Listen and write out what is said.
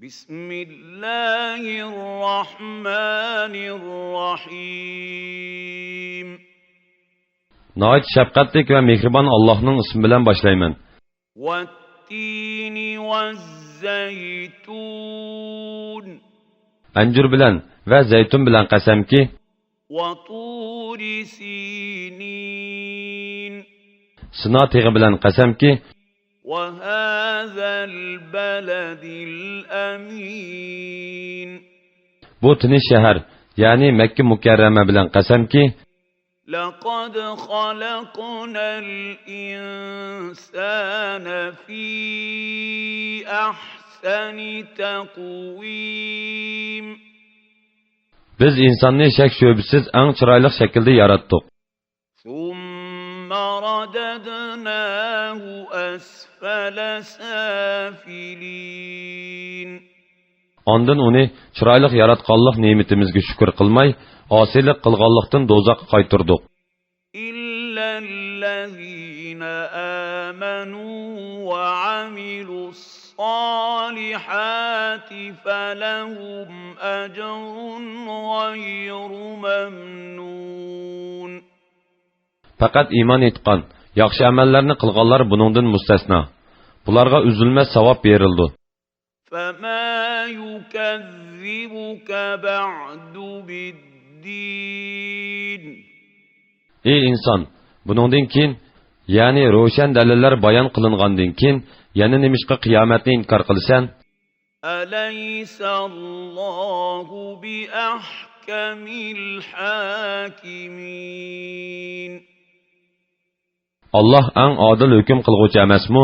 بسم الله الرحمن الرحيم Nəhayət şəfqətlik və mehriban Allah'ın ismi bilan başlayman. والتين والزيتون Əncür bilan və zeytun bilan qəsəmki, وطور سينين Sina teğı bilan qəsəmki, وهذا البلد الأمين bu tiniş şəhər, yəni Məkkə mükerreme bilan qəsəmki, لقد خلقنا الإنسان في أحسن تقويم biz insonni şək şöbəsiz ən çıraylı şəkildə yaratdıq. ثم رددناه أسفل سافلين Ondan onu çıraylı yaratqanlıq nemetimizə şükür qılmay, asilik qılğanlıqdan dozaqqa qaytırdıq. إلا الذين آمنوا وعملوا الصالحات فلهم أجر غير ممنون Faqat iman etqan, yaxşı əməllərini qılğanlar bunundan müstəsna. Bularga üzülməz savab verildi. فما يكذبك بعد بالدين Ey insan, bunundan keyin, yani roşan dalillar bayon qilingandan keyin, yana nimishqa qiyomatni inkor qilsan? أليس الله بأحكم الحاكمين Allah eng adil hukm qilguvchi emasmi?